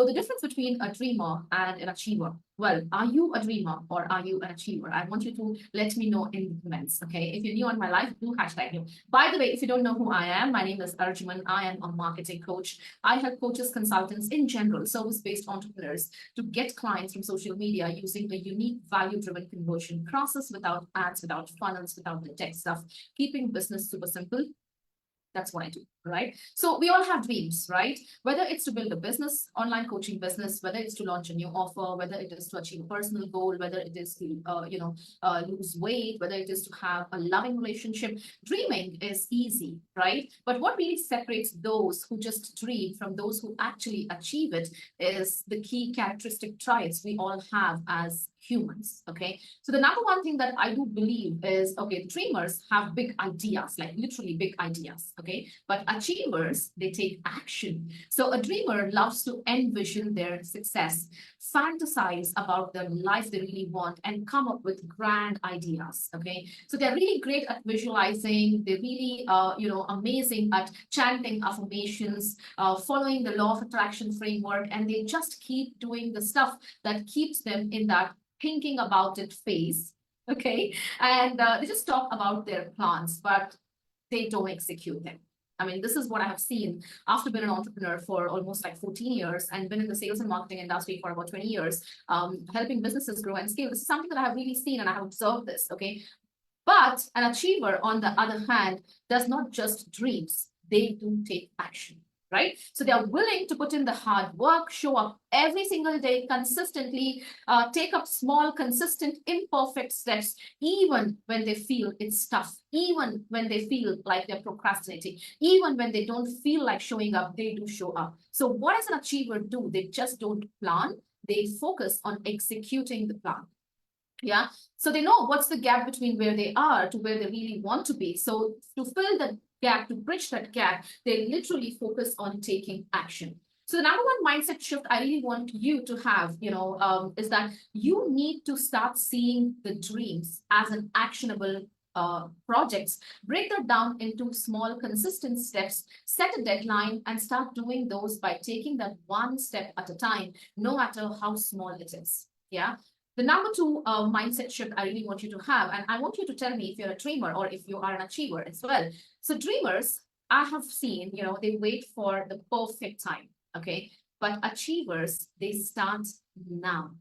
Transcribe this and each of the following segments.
So the difference between a dreamer and an achiever. Well, are you a dreamer or are you an achiever? I want you to let me know in the comments, okay? If you're new on my life, do hashtag new. By the way, if you don't know who I am, my name is Arjuman. I am a marketing coach. I help coaches, consultants in general, service-based entrepreneurs to get clients from social media using a unique value-driven conversion process without ads, without funnels, without the tech stuff, keeping business super simple. That's what I do, right? So we all have dreams, right? Whether it's to build a business, online coaching business, whether it's to launch a new offer, whether it is to achieve a personal goal, whether it is to, lose weight, whether it is to have a loving relationship. Dreaming is easy, right? But what really separates those who just dream from those who actually achieve it is the key characteristic traits we all have as humans, okay? So the number one thing that I do believe is, okay, dreamers have big ideas, like literally big ideas, okay? But achievers, they take action. So a dreamer loves to envision their success, fantasize about the life they really want, and come up with grand ideas, okay? So they're really great at visualizing. They're really, amazing at chanting affirmations, following the law of attraction framework, and they just keep doing the stuff that keeps them in that thinking about it phase, okay? And they just talk about their plans, but they don't execute them. I mean, this is what I have seen after being an entrepreneur for almost like 14 years and been in the sales and marketing industry for about 20 years, helping businesses grow and scale. This is something that I have really seen and I have observed this, okay? But an achiever, on the other hand, does not just dreams, they do take action, right? So they are willing to put in the hard work, show up every single day consistently, take up small, consistent, imperfect steps, even when they feel it's tough, even when they feel like they're procrastinating, even when they don't feel like showing up, they do show up. So what does an achiever do? They just don't plan, they focus on executing the plan. Yeah, so they know what's the gap between where they are to where they really want to be. So to fill that gap, to bridge that gap, they literally focus on taking action. So the number one mindset shift I really want you to have, is that you need to start seeing the dreams as an actionable projects. Break that down into small, consistent steps, set a deadline, and start doing those by taking that one step at a time, no matter how small it is. Yeah. The number two mindset shift I really want you to have, and I want you to tell me if you're a dreamer or if you are an achiever as well. So dreamers, I have seen, they wait for the perfect time, okay? But achievers, they start now,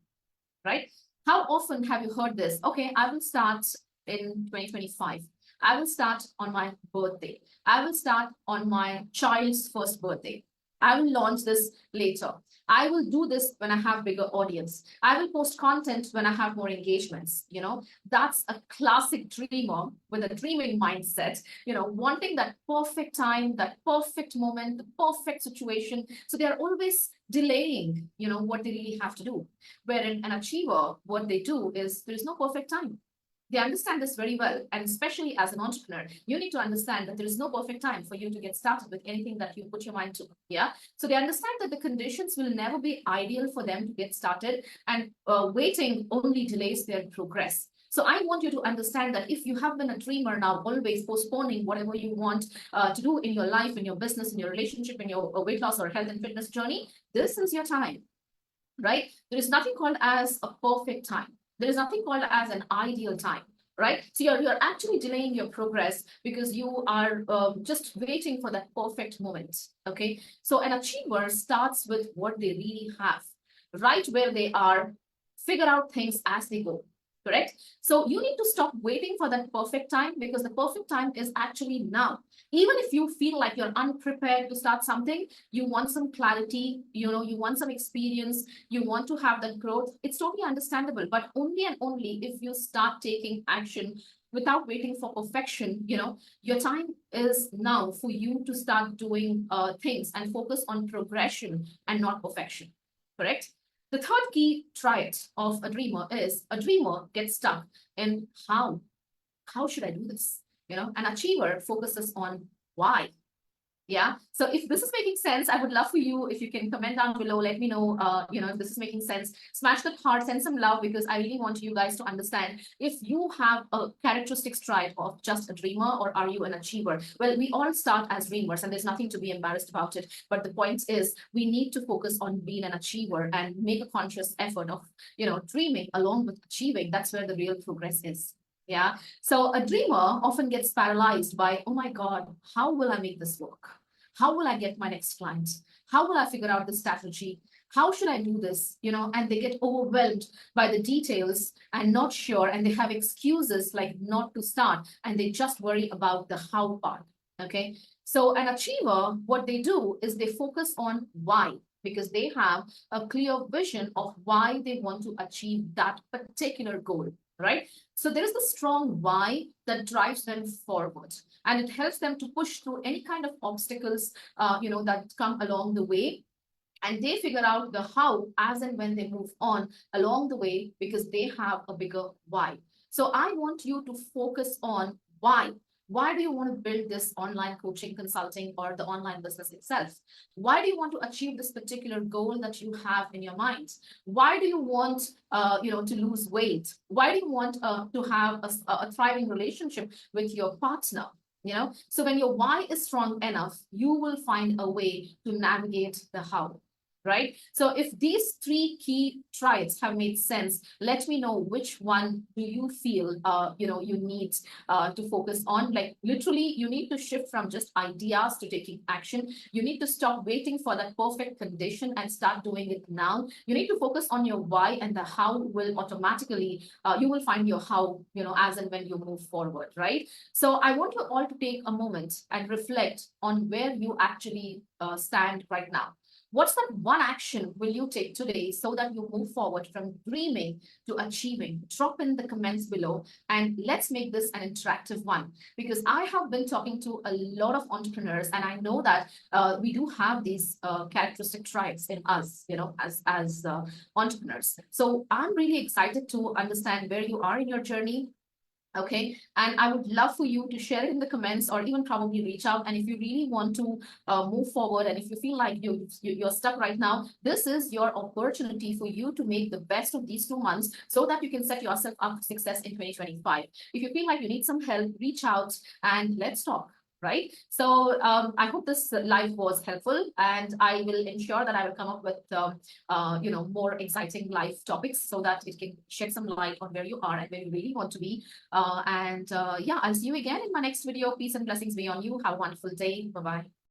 right? How often have you heard this? Okay, I will start in 2025. I will start on my birthday. I will start on my child's first birthday. I will launch this later. I will do this when I have bigger audience. I will post content when I have more engagements. That's a classic dreamer with a dreaming mindset, wanting that perfect time, that perfect moment, the perfect situation. So they're always delaying, what they really have to do. Wherein an achiever, what they do is there is no perfect time. They understand this very well. And especially as an entrepreneur, you need to understand that there is no perfect time for you to get started with anything that you put your mind to. Yeah. So they understand that the conditions will never be ideal for them to get started, and waiting only delays their progress. So I want you to understand that if you have been a dreamer now, always postponing whatever you want to do in your life, in your business, in your relationship, in your weight loss or health and fitness journey, this is your time, right? There is nothing called as a perfect time. There is nothing called as an ideal time, right? So you're actually delaying your progress because you are just waiting for that perfect moment, okay? So an achiever starts with what they really have, right where they are, figure out things as they go, correct? So you need to stop waiting for that perfect time, because the perfect time is actually now. Even if you feel like you're unprepared to start something, you want some clarity, you want some experience, you want to have that growth, it's totally understandable. But only and only if you start taking action without waiting for perfection, your time is now for you to start doing things and focus on progression and not perfection, correct? The third key trait of a dreamer is a dreamer gets stuck in how should I do this? An achiever focuses on why. Yeah. So if this is making sense, I would love for you, if you can comment down below, let me know, if this is making sense. Smash that heart, send some love, because I really want you guys to understand if you have a characteristics trait of just a dreamer or are you an achiever. Well, we all start as dreamers and there's nothing to be embarrassed about it. But the point is we need to focus on being an achiever and make a conscious effort of, dreaming along with achieving. That's where the real progress is. Yeah. So a dreamer often gets paralyzed by, oh my God, how will I make this work? How will I get my next client? How will I figure out the strategy? How should I do this? And they get overwhelmed by the details and not sure, and they have excuses like not to start, and they just worry about the how part. Okay. So an achiever, what they do is they focus on why, because they have a clear vision of why they want to achieve that particular goal, right? So there is the strong why that drives them forward, and it helps them to push through any kind of obstacles, that come along the way, and they figure out the how as and when they move on along the way, because they have a bigger why. So I want you to focus on why. Why do you want to build this online coaching, consulting, or the online business itself? Why do you want to achieve this particular goal that you have in your mind? Why do you want, to lose weight? Why do you want to have a thriving relationship with your partner? So when your why is strong enough, you will find a way to navigate the how, right? So if these three key traits have made sense, let me know which one do you feel, you need to focus on. Like literally, you need to shift from just ideas to taking action. You need to stop waiting for that perfect condition and start doing it now. You need to focus on your why, and the how will automatically, you will find your how, as and when you move forward, right? So I want you all to take a moment and reflect on where you actually stand right now. What's that one action will you take today so that you move forward from dreaming to achieving? Drop in the comments below, and let's make this an interactive one, because I have been talking to a lot of entrepreneurs, and I know that we do have these characteristic traits in us, as entrepreneurs. So I'm really excited to understand where you are in your journey. Okay, and I would love for you to share it in the comments, or even probably reach out. And if you really want to move forward, and if you feel like you're stuck right now, this is your opportunity for you to make the best of these 2 months so that you can set yourself up for success in 2025. If you feel like you need some help, reach out and let's talk. Right. So I hope this live was helpful, and I will ensure that I will come up with more exciting live topics so that it can shed some light on where you are and where you really want to be. Yeah, I'll see you again in my next video. Peace and blessings be on you. Have a wonderful day. Bye-bye.